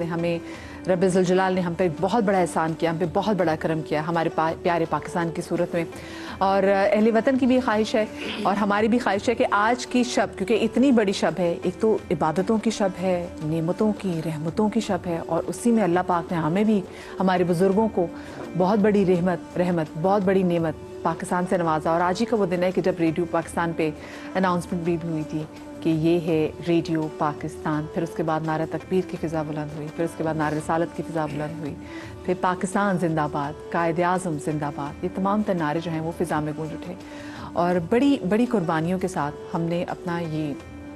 نے ہمیں رب ذوالجلال نے ہم پہ بہت بڑا احسان کیا, ہم پہ بہت بڑا کرم کیا ہمارے پیارے پاکستان کی صورت میں. اور اہل وطن کی بھی خواہش ہے اور ہماری بھی خواہش ہے کہ آج کی شب, کیونکہ اتنی بڑی شب ہے, ایک تو عبادتوں کی شب ہے, نعمتوں کی رحمتوں کی شب ہے, اور اسی میں اللہ پاک نے ہمیں بھی ہمارے بزرگوں کو بہت بڑی رحمت بہت بڑی نعمت پاکستان سے نوازا. اور آج ہی کا وہ دن ہے کہ جب ریڈیو پاکستان پہ اناؤنسمنٹ بھی ہوئی تھی کہ یہ ہے ریڈیو پاکستان. پھر اس کے بعد نعرہ تکبیر کی فضا بلند ہوئی, پھر اس کے بعد نعرہ رسالت کی فضا بلند ہوئی, پھر پاکستان زندہ باد, قائد اعظم زندہ باد, یہ تمام تر نعرے جو ہیں وہ فضا میں گونج اٹھے. اور بڑی بڑی قربانیوں کے ساتھ ہم نے اپنا یہ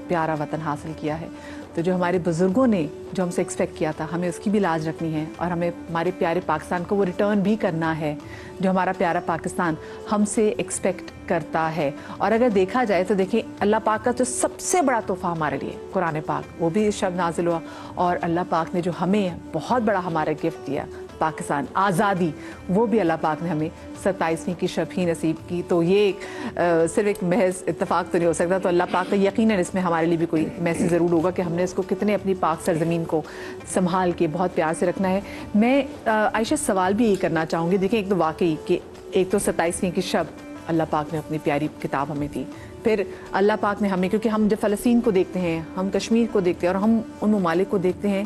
پیارا وطن حاصل کیا ہے. تو جو ہمارے بزرگوں نے جو ہم سے ایکسپیکٹ کیا تھا, ہمیں اس کی بھی لاج رکھنی ہے اور ہمیں ہمارے پیارے پاکستان کو وہ ریٹرن بھی کرنا ہے جو ہمارا پیارا پاکستان ہم سے ایکسپیکٹ کرتا ہے. اور اگر دیکھا جائے تو دیکھیں, اللہ پاک کا جو سب سے بڑا تحفہ ہمارے لیے قرآن پاک, وہ بھی اس شب نازل ہوا, اور اللہ پاک نے جو ہمیں بہت بڑا ہمارا گفٹ دیا پاکستان, آزادی, وہ بھی اللہ پاک نے ہمیں 27ویں کی شب ہی نصیب کی. تو یہ صرف ایک محض اتفاق تو نہیں ہو سکتا, تو اللہ پاک کا یقیناً اس میں ہمارے لیے بھی کوئی میسیج ضرور ہوگا کہ ہم نے اس کو کتنے اپنی پاک سرزمین کو سنبھال کے بہت پیار سے رکھنا ہے. میں عائشہ سوال بھی یہی کرنا چاہوں گی. دیکھیں, ایک تو واقعی کہ ایک تو 27ویں کی شب اللہ پاک نے اپنی پیاری کتاب ہمیں دی, پھر اللہ پاک نے ہمیں, کیونکہ ہم جب فلسطین کو دیکھتے ہیں, ہم کشمیر کو دیکھتے ہیں, اور ہم ان ممالک کو دیکھتے ہیں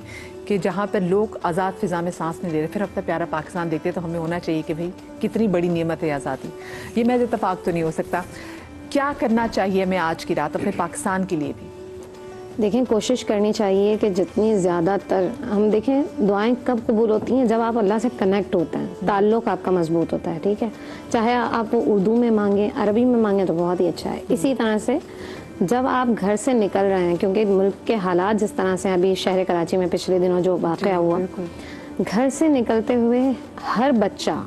کہ جہاں پر لوگ آزاد فضا میں سانس نہیں لے رہے, پھر اپنا پیارا پاکستان دیکھتے ہیں تو ہمیں ہونا چاہیے کہ بھئی کتنی بڑی نعمت ہے آزادی. یہ محض اتفاق تو نہیں ہو سکتا. کیا کرنا چاہیے ہمیں آج کی رات اپنے پاکستان کے لیے بھی؟ دیکھیں, کوشش کرنی چاہیے کہ جتنی زیادہ تر ہم دیکھیں, دعائیں کب قبول ہوتی ہیں؟ جب آپ اللہ سے کنیکٹ ہوتے ہیں, تعلق آپ کا مضبوط ہوتا ہے. ٹھیک ہے, چاہے آپ اردو میں مانگیں, عربی میں مانگیں تو بہت ہی اچھا ہے. اسی طرح سے جب آپ گھر سے نکل رہے ہیں, کیونکہ ملک کے حالات جس طرح سے ابھی شہر کراچی میں پچھلے دنوں جو واقعہ ہوا, گھر سے نکلتے ہوئے ہر بچہ,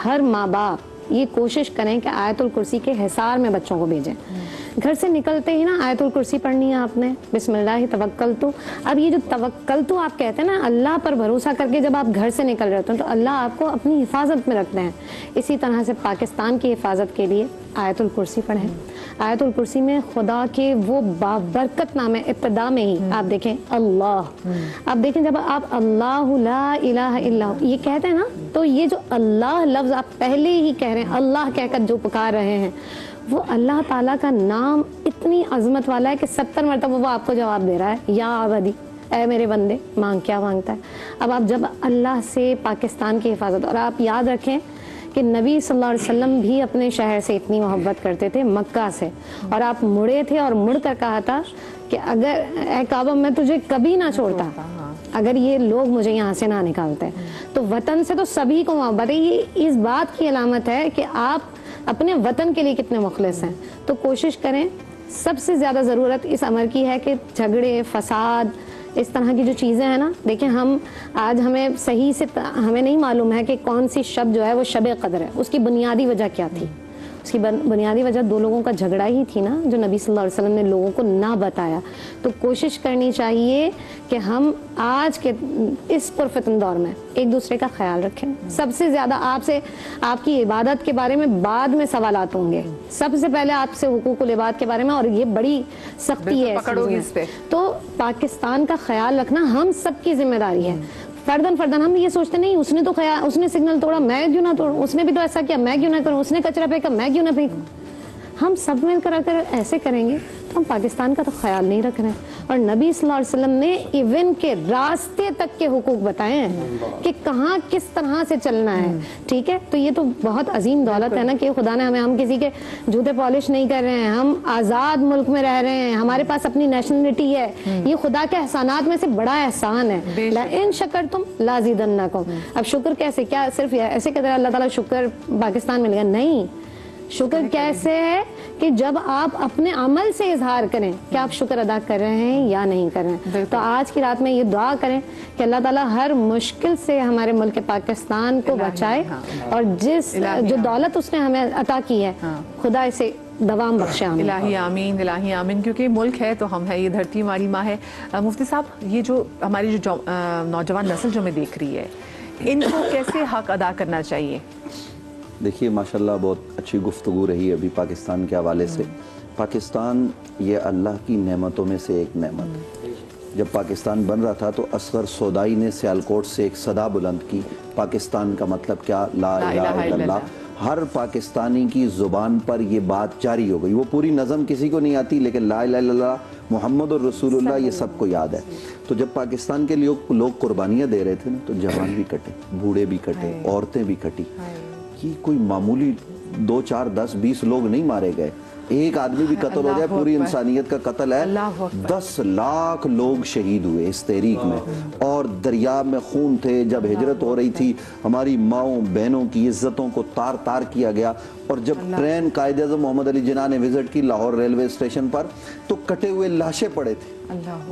ہر ماں باپ یہ کوشش کریں کہ آیت الکرسی کے حصار میں بچوں کو بھیجیں. گھر سے نکلتے ہی نا آیت الکرسی پڑھنی ہے آپ نے, بسم اللہ توکلتو. اب یہ جو توکلتو آپ کہتے ہیں نا, اللہ پر بھروسہ کر کے جب آپ گھر سے نکل رہے ہوتے ہیں تو اللہ آپ کو اپنی حفاظت میں رکھتے ہیں. اسی طرح سے پاکستان کی حفاظت کے لیے آیت الکرسی پڑھیں. آیت الکرسی میں خدا کے وہ بابرکت نام ہے, ابتدا میں ہی آپ دیکھیں اللہ. آپ دیکھیں جب آپ اللہ لا الہ الا یہ کہتے ہیں نا, تو یہ جو اللہ لفظ آپ پہلے ہی کہہ رہے ہیں, اللہ کہہ کر جو پکار رہے ہیں, وہ اللہ تعالیٰ کا نام اتنی عظمت والا ہے کہ 70 مرتبہ وہ آپ کو جواب دے رہا ہے, یا عبدی, اے میرے بندے مانگ. کیا مانگتا ہے؟ اب آپ جب اللہ سے پاکستان کی حفاظت, اور آپ یاد رکھیں کہ نبی صلی اللہ علیہ وسلم بھی اپنے شہر سے اتنی محبت کرتے تھے, مکہ سے, اور آپ مڑے تھے اور مڑ کر کہا تھا کہ اگر اے کعبہ میں تجھے کبھی نہ چھوڑتا اگر یہ لوگ مجھے یہاں سے نہ نکالتے. تو وطن سے تو سبھی کو محبت ہے. یہ اس بات کی علامت ہے کہ آپ اپنے وطن کے لیے کتنے مخلص ہیں. تو کوشش کریں, سب سے زیادہ ضرورت اس امر کی ہے کہ جھگڑے, فساد, اس طرح کی جو چیزیں ہیں نا, دیکھیں ہم آج ہمیں صحیح سے ہمیں نہیں معلوم ہے کہ کون سی شب جو ہے وہ شب قدر ہے. اس کی بنیادی وجہ کیا تھی؟ اس کی بنیادی وجہ 2 لوگوں کا جھگڑا ہی تھی نا, جو نبی صلی اللہ علیہ وسلم نے لوگوں کو نہ بتایا. تو کوشش کرنی چاہیے کہ ہم آج کے اس پرفتن دور میں ایک دوسرے کا خیال رکھیں. سب سے زیادہ آپ سے, آپ کی عبادت کے بارے میں بعد میں سوالات ہوں گے, سب سے پہلے آپ سے حقوق العباد کے بارے میں, اور یہ بڑی سختی ہے اس پہ. تو پاکستان کا خیال رکھنا ہم سب کی ذمہ داری ہے. فردن ہم یہ سوچتے نہیں, اس نے تو اس نے سگنل توڑا, میں کیوں نہ توڑوں, اس نے بھی تو ایسا کیا, میں کیوں نہ کروں, اس نے کچرا پھینکا, میں کیوں نہ پھینکوں. ہم سب مل کر اگر ایسے کریں گے تو ہم پاکستان کا تو خیال نہیں رکھ رہے ہیں. اور نبی صلی اللہ علیہ وسلم نے ایون کے راستے تک کے حقوق بتائے ہیں کہ کہاں کس طرح سے چلنا ہے. ٹھیک ہے, تو یہ تو بہت عظیم دولت ہے نا کہ خدا نے ہم کسی کے جوتے پالش نہیں کر رہے ہیں, ہم آزاد ملک میں رہ رہے ہیں, ہمارے پاس اپنی نیشنلٹی ہے. یہ خدا کے احسانات میں سے بڑا احسان ہے. لئن شکرتم لازیدنکم. اب شکر کیسے, کیا صرف ایسے کہتے ہیں اللہ تعالیٰ شکر پاکستان مل گیا؟ نہیں, شکر کیسے ہے کہ جب آپ اپنے عمل سے اظہار کریں کہ آپ شکر ادا کر رہے ہیں یا نہیں کر رہے ہیں. تو آج کی رات میں یہ دعا کریں کہ اللہ تعالیٰ ہر مشکل سے ہمارے ملک پاکستان کو بچائے, اور جس جو دولت اس نے ہمیں عطا کی ہے خدا اسے دوام بخشے. الہی آمین, الہی آمین. کیونکہ ملک ہے تو ہم ہے, یہ دھرتی ہماری ماں ہے. مفتی صاحب, یہ جو ہماری جو نوجوان نسل جو ہمیں دیکھ رہی ہے, ان کو کیسے حق ادا کرنا چاہیے؟ دیکھیے ماشاءاللہ بہت اچھی گفتگو رہی ابھی پاکستان کے حوالے سے. پاکستان یہ اللہ کی نعمتوں میں سے ایک نعمت ہے. جب پاکستان بن رہا تھا تو اصغر سودائی نے سیالکوٹ سے ایک صدا بلند کی، پاکستان کا مطلب کیا؟ لا الہ الا اللہ۔ ہر پاکستانی کی زبان پر یہ بات جاری ہو گئی۔ وہ پوری نظم کسی کو نہیں آتی، لیکن لا الہ الا اللہ محمد الرسول اللہ یہ سب کو یاد ہے۔ تو جب پاکستان کے لوگ قربانیاں دے رہے تھے نا، تو جوان بھی کٹے، بوڑھے بھی کٹے، عورتیں بھی کٹی۔ یہ کوئی معمولی 2 4 10 20 لوگ نہیں مارے گئے، ایک آدمی بھی قتل ہو جائے پوری انسانیت کا قتل ہے۔ 10 لاکھ لوگ شہید ہوئے اس تحریک میں، اور دریا میں خون تھے۔ جب ہجرت ہو رہی تھی ہماری ماؤں بہنوں کی عزتوں کو تار تار کیا گیا، اور جب ٹرین قائد اعظم محمد علی جناح نے وزٹ کی لاہور ریلوے اسٹیشن پر تو کٹے ہوئے لاشیں پڑے تھے،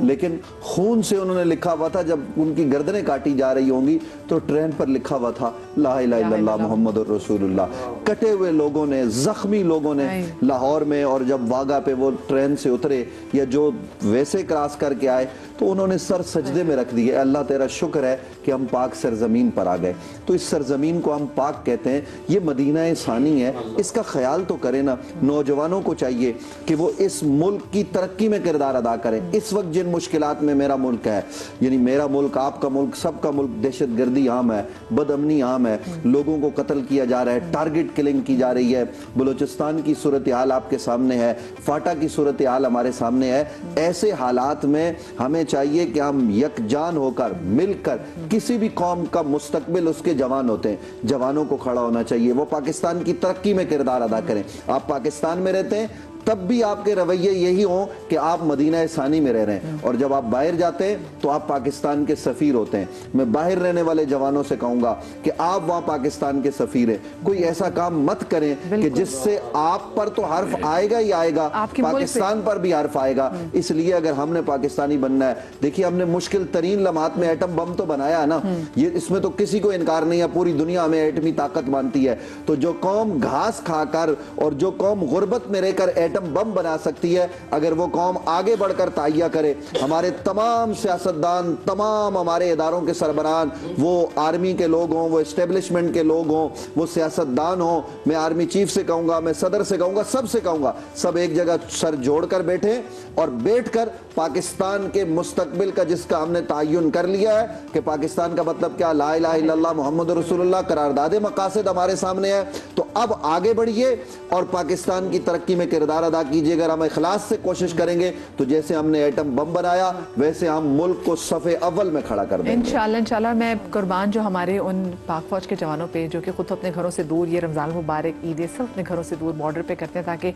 لیکن خون سے انہوں نے لکھا ہوا تھا۔ جب ان کی گردنیں کاٹی جا رہی ہوں گی تو ٹرین پر لکھا ہوا تھا لا الہ الا اللہ محمد الرسول اللہ۔ کٹے ہوئے لوگوں نے، زخمی لوگوں نے لاہور میں، اور جب واگا پہ وہ ٹرین سے اترے یا جو ویسے کراس کر کے آئے تو انہوں نے سر سجدے میں رکھ دیے، اللہ تیرا شکر ہے کہ ہم پاک سرزمین پر آ گئے۔ تو اس سرزمین کو ہم پاک کہتے ہیں، یہ مدینہ ثانی ہے، اس کا خیال تو کریں نا۔ نوجوانوں کو چاہیے کہ وہ اس ملک کی ترقی میں کردار ادا کریں۔ اس وقت جن مشکلات میں میرا ملک ہے، یعنی میرا ملک، آپ کا ملک، سب کا ملک، دہشت گردی عام ہے، بد امنی عام ہے، لوگوں کو قتل کیا جا رہا ہے، ٹارگٹ کلنگ کی جا رہی ہے، بلوچستان کی صورتحال آپ کے سامنے ہے، فاٹا کی صورتحال ہمارے سامنے ہے۔ ایسے حالات میں ہمیں چاہیے کہ ہم یکجان ہو کر، مل کر، کسی بھی قوم کا مستقبل اس کے جوان ہوتے ہیں، جوانوں کو کھڑا ہونا چاہیے، وہ پاکستان کی ترقی میں کردار ادا کریں۔ آپ پاکستان میں رہتے ہیں تب بھی آپ کے رویے یہی ہوں کہ آپ مدینہ ثانی میں رہ رہے ہیں، اور جب آپ باہر جاتے ہیں تو آپ پاکستان کے سفیر ہوتے ہیں۔ میں باہر رہنے والے جوانوں سے کہوں گا کہ آپ وہاں پاکستان کے سفیر ہیں، کوئی ایسا کام مت کریں کہ جس سے آپ پر تو حرف آئے گا ہی آئے گا، پاکستان پر بھی حرف آئے گا۔ اس لیے اگر ہم نے پاکستانی بننا ہے، دیکھیے ہم نے مشکل ترین لمحات میں ایٹم بم تو بنایا ہے نا، یہ اس میں تو کسی کو انکار نہیں ہے، پوری دنیا میں ایٹمی طاقت مانتی ہے۔ تو جو قوم گھاس کھا کر اور جو قوم غربت میں رہ کر ایٹم بم بنا سکتی ہے، اگر وہ قوم آگے بڑھ کر تہیہ کرے، ہمارے تمام سیاستدان، تمام ہمارے اداروں کے سربراہان، وہ آرمی کے لوگ ہوں، وہ اسٹیبلشمنٹ کے لوگ ہوں، وہ سیاستدان ہوں، میں آرمی چیف سے کہوں گا، میں صدر سے کہوں گا، سب سے کہوں گا، سب ایک جگہ سر جوڑ کر بیٹھیں اور بیٹھ کر پاکستان کے مستقبل کا، جس کا ہم نے تعین کر لیا ہے کہ پاکستان کا مطلب کیا، لا الہ الا اللہ محمد رسول اللہ، قرارداد مقاصد ہمارے سامنے ہے، تو اب آگے بڑھیے اور پاکستان کی ترقی میں کردار ادا کیجیے۔ اگر ہم اخلاص سے کوشش کریں گے تو جیسے ہم نے ایٹم بم بنایا ویسے ہم ملک کو صف اول میں کھڑا کر دیں گے انشاءاللہ۔ میں قربان جو ہمارے ان پاک فوج کے جوانوں پہ جو کہ خود اپنے گھروں سے دور، یہ رمضان المبارک، عید، سب اپنے گھروں سے دور بارڈر پہ کرتے ہیں، تاکہ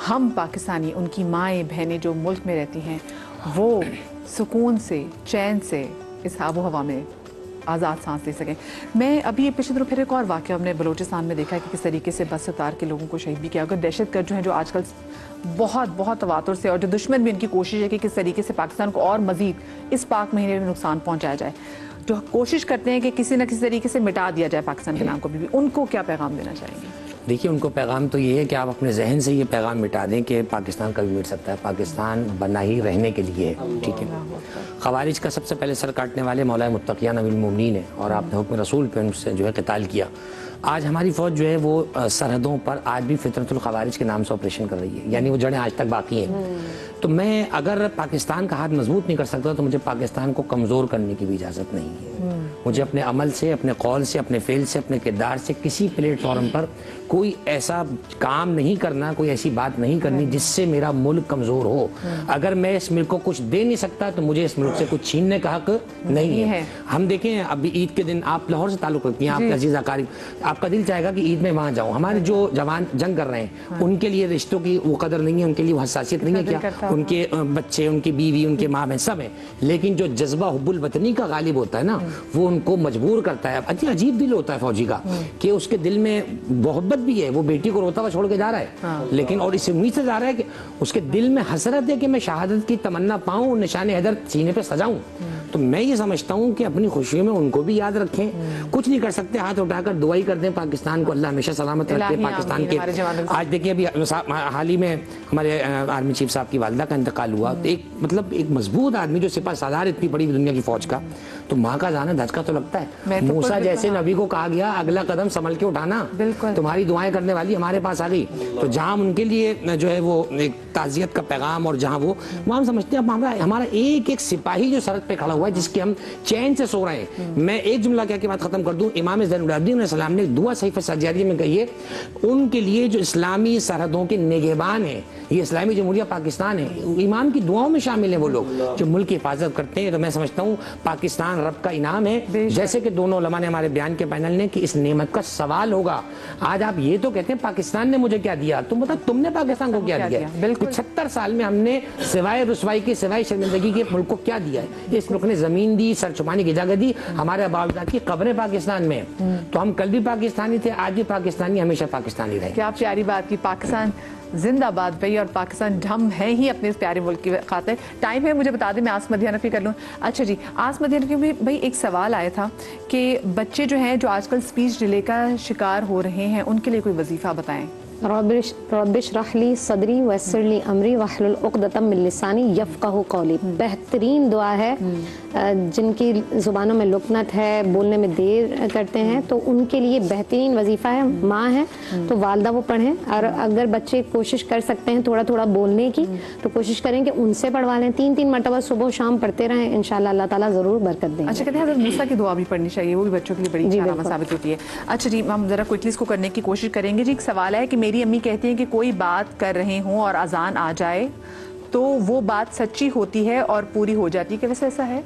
ہم پاکستانی، ان کی مائیں بہنیں جو ملک میں رہتی ہیں، وہ سکون سے، چین سے اس آب و ہوا میں آزاد سانس لے سکیں۔ میں ابھی پچھلے دنوں پھر ایک اور واقعہ ہم نے بلوچستان میں دیکھا ہے کہ کس طریقے سے بس اتار کے لوگوں کو شہید بھی کیا۔ اگر دہشت گرد جو ہیں، جو آج کل بہت تواتر سے، اور جو دشمن بھی ان کی کوشش ہے کہ کس طریقے سے پاکستان کو اور مزید اس پاک مہینے میں نقصان پہنچایا جائے، جو کوشش کرتے ہیں کہ کسی نہ کسی طریقے سے مٹا دیا جائے پاکستان کے نام کو بھی، ان کو کیا پیغام دینا چاہیں گے؟ دیکھیے، ان کو پیغام تو یہ ہے کہ آپ اپنے ذہن سے یہ پیغام مٹا دیں کہ پاکستان کبھی مٹ سکتا ہے، پاکستان بنا ہی رہنے کے لیے ہے، ٹھیک ہے۔ خوارج کا سب سے پہلے سر کاٹنے والے مولا متقیان امیر المومنین ہیں، اور آپ نے حکم رسول پہ ان سے جو ہے قتال کیا۔ آج ہماری فوج جو ہے وہ سرحدوں پر آج بھی فطرت الخوارج کے نام سے آپریشن کر رہی ہے، یعنی وہ جڑیں آج تک باقی ہیں۔ تو میں اگر پاکستان کا ہاتھ مضبوط نہیں کر سکتا تو مجھے پاکستان کو کمزور کرنے کی بھی اجازت نہیں ہے۔ مجھے اپنے عمل سے، اپنے قول سے، اپنے فعل سے، اپنے کردار سے کسی پلیٹ فارم پر کوئی ایسا کام نہیں کرنا، کوئی ایسی بات نہیں کرنی جس سے میرا ملک کمزور ہو۔ اگر میں اس ملک کو کچھ دے نہیں سکتا تو مجھے اس ملک سے کچھ چھیننے کا حق نہیں ہے۔ ہم دیکھیں ابھی عید کے دن، آپ لاہور سے تعلق رکھتی ہیں، آپ کے عزیز اقارب، آپ کا دل چاہے گا کہ عید میں وہاں جاؤں۔ ہمارے جو جوان جنگ کر رہے ہیں ان کے لیے رشتوں کی وہ قدر نہیں ہے، ان کے لیے وہ حساسیت نہیں ہے کیا؟ ان کے بچے، ان کی بیوی، ان کے ماں بہن سب ہیں، لیکن جو جذبہ حب الوطنی کا غالب ہوتا ہے نا، وہ ان کو مجبور کرتا ہے۔ عجیب دل ہوتا ہے فوجی کا کہ اس کے دل میں محبت بھی ہے، وہ بیٹی کو روتا ہوا چھوڑ کے جا رہا ہے، لیکن اور اس امید سے جا رہا ہے کہ اس کے دل میں حسرت ہے کہ میں شہادت کی تمنا پاؤں، نشان حیدر سینے پہ سجاؤں۔ تو میں یہ سمجھتا ہوں کہ اپنی خوشیوں میں ان کو بھی یاد رکھیں. کچھ نہیں کر سکتے, ہاتھ اٹھا کر دعا ہی کر دیں پاکستان کو, اللہ ہمیشہ سلامت رکھے پاکستان کے. آج دیکھیں ابھی حال ہی میں ہمارے آرمی چیف صاحب کی والدہ کا انتقال ہوا, ایک مطلب ایک مضبوط آدمی جو سپہ سالار اتنی بڑی دنیا کی فوج کا, تو ماں کا جانا دھچکا تو لگتا ہے. موسیٰ جیسے نبی کو کہا گیا اگلا قدم سنبھل کے اٹھانا, تمہاری دعائیں کرنے والی ہمارے پاس آ گئی. تو جہاں ان کے لیے جو ہے وہ ایک تعزیت کا پیغام, اور جہاں وہ ہم سمجھتے ہیں ہمارا ایک ایک سپاہی جو سڑک پہ کھڑا ہوا ہے جس کے ہم چین سے سو رہے ہیں. میں ایک جملہ کہہ کے بات ختم کر دوں. امام زین العابدین علیہ السلام نے دعا صحیفہ سجادیہ میں کہی ہے ان کے لیے جو اسلامی سرحدوں کے نگہبان ہیں, یہ اسلامی جمہوریہ پاکستان ہے, امام کی دعاؤں میں شامل ہیں وہ لوگ جو ملک کی حفاظت کرتے ہیں. تو میں سمجھتا ہوں پاکستان رب کا انعام ہے, جیسے کہ دونوں علماء نے ہمارے بیان کے پینل نے کہ اس نعمت کا سوال ہوگا. آج آپ یہ تو کہتے ہیں پاکستان نے مجھے کیا دیا, تم بتا تم نے پاکستان کو کیا دیا. 76 سال میں ہم نے سوائے رسوائی کے, سوائے شرمندگی کے ملک کو کیا دیا ہے؟ اس ملک نے زمین دی, سر چھپانے کی جگہ دی, ہمارے آباء اجداد کی قبریں پاکستان میں. تو ہم کل بھی پاکستانی تھے, آج بھی پاکستانی, ہمیشہ پاکستانی رہے. کیا پیاری بات کی. پاکستان زندہ باد بھائی, اور پاکستان ہم ہیں ہی اپنے اس پیارے ملک کی خاطر. ٹائم ہے مجھے بتا دیں, میں آسما حنفی کر لوں. اچھا جی, آسما حنفی میں بھائی ایک سوال آیا تھا کہ بچے جو ہیں جو آج کل اسپیچ ڈیلے کا شکار ہو رہے ہیں, ان کے لیے کوئی وظیفہ بتائیں. رب اشرح لی صدری ویسر لی امری واحلل عقدۃ من لسانی یفقہوا قولی. بہترین دعا ہے جن کی زبانوں میں لکنت ہے, بولنے میں دیر کرتے ہیں, تو ان کے لیے بہترین وظیفہ ہے. ماں ہے تو والدہ وہ پڑھیں, اور اگر بچے کوشش کر سکتے ہیں تھوڑا تھوڑا بولنے کی تو کوشش کریں کہ ان سے پڑھوا لیں. 3 مرتبہ صبح و شام پڑھتے رہیں, انشاءاللہ اللہ تعالیٰ ضرور برکت دیں. اچھا, کہتے ہیں حضرت موسیٰ کی دعا بھی پڑھنی چاہیے, وہ بھی بچوں کے لیے بڑی علامت ثابت ہوتی ہے. اچھا جی, ہم ذرا کوئکلی اس کو کرنے کی کوشش کریں گے. جی ایک سوال ہے کہ میری امی کہتی ہیں کہ کوئی بات کر رہے ہوں اور اذان آ جائے تو وہ بات سچی ہوتی ہے اور پوری ہو جاتی ہے, کہ ویسے ایسا ہے؟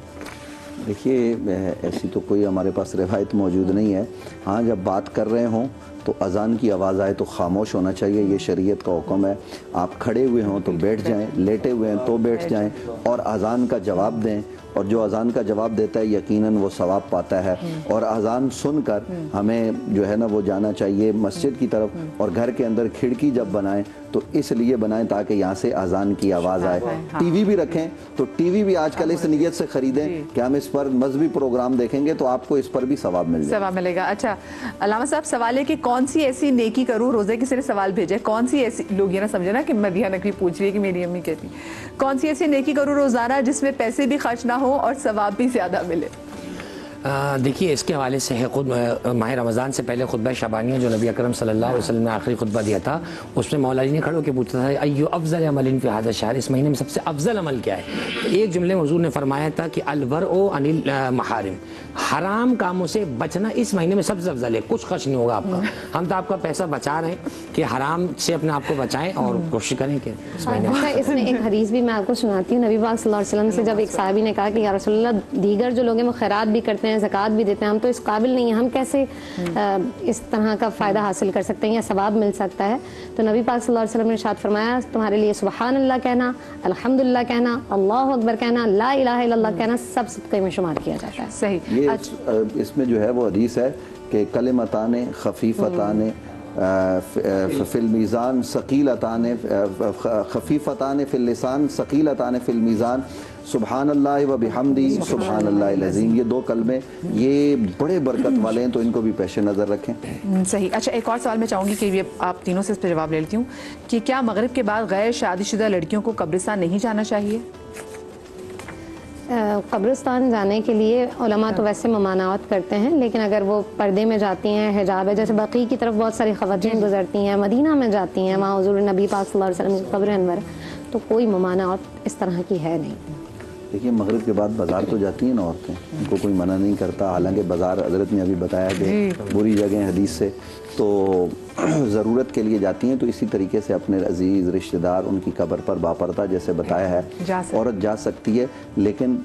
دیکھیے, ایسی تو کوئی ہمارے پاس روایت موجود نہیں ہے. ہاں, جب بات کر رہے ہوں تو اذان کی آواز آئے تو خاموش ہونا چاہیے, یہ شریعت کا حکم ہے. آپ کھڑے ہوئے ہوں تو بیٹھ جائیں, لیٹے ہوئے ہیں تو بیٹھ جائیں, اور اذان کا جواب دیں. اور جو اذان کا جواب دیتا ہے یقیناً وہ ثواب پاتا ہے. اور اذان سن کر ہمیں جو ہے نا وہ جانا چاہیے مسجد کی طرف, اور گھر کے اندر کھڑکی جب بنائیں تو اس لیے بنائیں تاکہ یہاں سے اذان کی آواز آئے. ٹی وی بھی رکھیں تو ٹی وی بھی آج کل اس نیت سے خریدیں کہ ہم اس پر مذہبی پروگرام دیکھیں گے تو آپ کو اس پر بھی ثواب ملے گا. اچھا علامہ صاحب, سوال ہے کہ کون سی ایسی نیکی کروں, روزے کسی نے سوال بھیجا ہے, کون سی ایسی, لوگ یہ نہ سمجھے نا کہ مدیحہ نقوی پوچھ رہی ہے کہ میری امی کہتی, کون سی ایسی نیکی کروں روزانہ جس میں پیسے بھی خرچ نہ ہو اور ثواب بھی زیادہ ملے؟ دیکھیے, اس کے حوالے سے ہے خود ماہ رمضان سے پہلے خطبہ شعبانیہ جو نبی اکرم صلی اللہ علیہ وسلم نے آخری خطبہ دیا تھا, اس میں مولا جی نے کھڑے ہو کے پوچھا تھا ایو افضل عمل فی ھذا الشہر, اس مہینے میں سب سے افضل عمل کیا ہے؟ تو ایک جملے میں حضور نے فرمایا تھا کہ الورع عن المحارم, حرام کاموں سے بچنا اس مہینے میں سب سے افضل ہے. کچھ خرچ نہیں ہوگا آپ کا, ہم تو آپ کا پیسہ بچا رہے ہیں کہ حرام سے اپنے آپ کو بچائیں اور کوشش کریں کہ اس مہینے میں. اس میں ایک حدیث بھی میں آپ کو سناتی ہوں. نبی پاک صلی اللہ علیہ وسلم سے جب ایک صحابی نے کہا کہ یا رسول اللہ, دیگر جو لوگ ہیں وہ خیرات بھی کرتے ہیں, زکوٰۃ بھی دیتے ہیں, ہم تو اس قابل نہیں ہیں, ہم کیسے اس طرح کا فائدہ حاصل کر سکتے ہیں یا ثواب مل سکتا ہے؟ تو نبی پاک صلی اللہ علیہ وسلم نے ارشاد فرمایا, تمہارے لیے سبحان اللہ کہنا, الحمدللہ کہنا, اللہ اکبر کہنا, لا الہ الا اللہ کہنا سب صدقے میں شمار کیا جاتا ہے. صحیح. اس میں جو ہے وہ حدیث ہے کہ کلمتان خفیفتان فی المیزان ثقیلتان, خفیفتان فی اللسان ثقیلتان فی المیزان, سبحان اللہ و بحمدی سبحان اللہ العظیم. یہ 2 کلمے یہ بڑے برکت والے ہیں, تو ان کو بھی پیش نظر رکھیں. صحیح. اچھا, ایک اور سوال میں چاہوں گی کہ یہ آپ تینوں سے اس پہ جواب لے لیتی ہوں کہ کیا مغرب کے بعد غیر شادی شدہ لڑکیوں کو قبرستان نہیں جانا چاہیے؟ قبرستان جانے کے لیے علماء تو ویسے ممانعات کرتے ہیں, لیکن اگر وہ پردے میں جاتی ہیں, حجاب ہے, جیسے بقیع کی طرف بہت ساری خواتین گزرتی ہیں, مدینہ میں جاتی ہیں, وہاں حضور نبی پاک صلی اللہ علیہ وسلم کی قبر انور, تو کوئی ممانعات اس طرح کی ہے نہیں. دیکھیے, مغرب کے بعد بازار تو جاتی ہیں نا عورتیں, ان کو کوئی منع نہیں کرتا. حالانکہ بازار حضرت نے ابھی بتایا کہ بری جگہ حدیث سے, تو ضرورت کے لیے جاتی ہیں. تو اسی طریقے سے اپنے عزیز رشتہ دار ان کی قبر پر باپردہ جیسے بتایا ہے عورت جا سکتی ہے, لیکن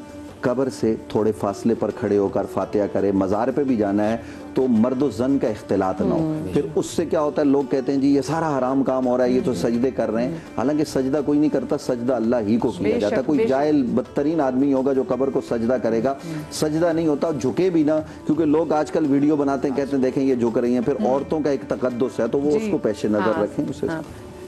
قبر سے تھوڑے فاصلے پر کھڑے ہو کر فاتحہ کرے. مزار پہ بھی جانا ہے تو مرد و زن کا اختلاط نہ ہو. پھر اس سے کیا ہوتا ہے, لوگ کہتے ہیں جی یہ سارا حرام کام ہو رہا ہے, یہ تو سجدے کر رہے ہیں. حالانکہ سجدہ کوئی نہیں کرتا, سجدہ اللہ ہی کو کیا جاتا ہے. کوئی جاہل بدترین آدمی ہوگا جو قبر کو سجدہ کرے گا, سجدہ نہیں ہوتا. جھکے بھی نہ, کیونکہ لوگ آج کل ویڈیو بناتے ہیں, کہتے ہیں دیکھیں یہ جھک رہی ہیں. پھر عورتوں کا ایک تقدس ہے, تو وہ اس کو پیش نظر رکھیں. اسے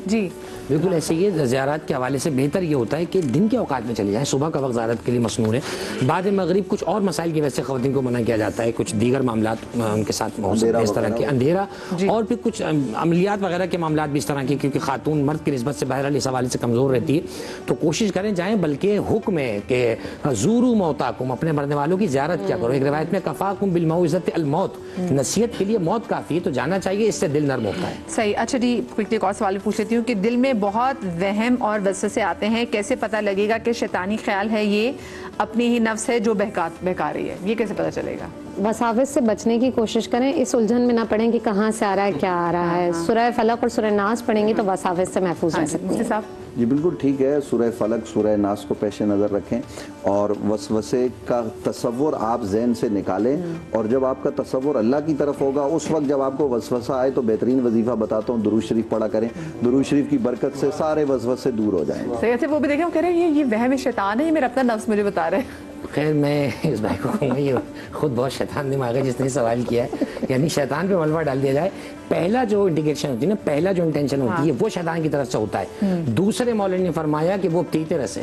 جی بالکل ایسے ہی ہے. زیارات کے حوالے سے بہتر یہ ہوتا ہے کہ دن کے اوقات میں چلے جائیں. صبح کا وقت زیارت کے لیے مسنون ہے. بعد مغرب کچھ اور مسائل کی وجہ سے خواتین کو منع کیا جاتا ہے, کچھ دیگر معاملات ان کے ساتھ ہو سکتے ہیں اس طرح کے, اندھیرا اور پھر کچھ عملیات وغیرہ کے معاملات بھی اس طرح کے, کیونکہ خاتون مرد کی نسبت سے بہرحال اس حوالے سے کمزور رہتی ہے. تو کوشش کریں جائیں, بلکہ حکم ہے کہ زوروا موتاکم, اپنے مرنے والوں کی زیارت کیا کرو. ایک روایت میں کفاکم بالموعظۃ الموت, نصیحت کے لیے موت کافی ہے, تو جانا چاہیے, اس سے دل نرم ہوتا ہے. صحیح. اچھا جی, ایک اور سوال پوچھ لیتی ہوں کہ دل میں بہت وہم اور وسوسے آتے ہیں, کیسے پتہ لگے گا کہ شیطانی خیال ہے, یہ اپنی ہی نفس ہے جو بہکا رہی ہے, یہ کیسے پتہ چلے گا؟ وساوس سے بچنے کی کوشش کریں, اس الجھن میں نہ پڑیں کہ کہاں سے آ رہا ہے, کیا آ رہا ہے. سورہ فلق اور سورہ ناس پڑھیں گی تو وساوس سے محفوظ رہ سکتے ہیں. جی بالکل ٹھیک ہے. سورہ فلق سورہ ناس کو پیش نظر رکھیں اور وسوسے کا تصور آپ ذہن سے نکالیں, اور جب آپ کا تصور اللہ کی طرف ہوگا, اس وقت جب آپ کو وسوسہ آئے تو بہترین وظیفہ بتاتا ہوں, درود شریف پڑھا کریں. درود شریف کی برکت سے سارے وسوسے دور ہو جائیں. صحیح. اچھا وہ بھی دیکھیں, وہ کہہ رہے ہیں یہ وہم شیطان ہے, یہ میرا اپنا نفس مجھے بتا رہے ہیں. خیر میں اس بھائی کو کہوں گا یہ خود بہت شیطان دماغ ہے جس نے سوال کیا ہے. یعنی شیطان پہ ملبہ ڈال دیا جائے. پہلا جو انڈیکیشن ہوتی ہے نا, پہلا جو انٹینشن ہوتی ہے وہ شیطان کی طرف سے ہوتا ہے. دوسرے مولوی نے فرمایا کہ وہ تیتے رس ہے.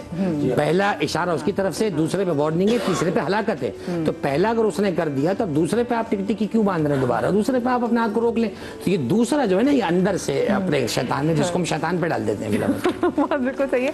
پہلا اشارہ اس کی طرف سے, دوسرے پہ وارننگ ہے, تیسرے پہ ہلاکت ہے. تو پہلا اگر اس نے کر دیا تو اب دوسرے پہ آپ ٹک ٹکی کیوں باندھ رہے ہیں دوبارہ, دوسرے پہ آپ اپنے ہاتھ کو روک لیں. تو یہ دوسرا جو ہے نا, یہ اندر سے اپنے شیطان ہے, جس کو ہم شیطان پہ ڈال دیتے ہیں. بالکل صحیح ہے.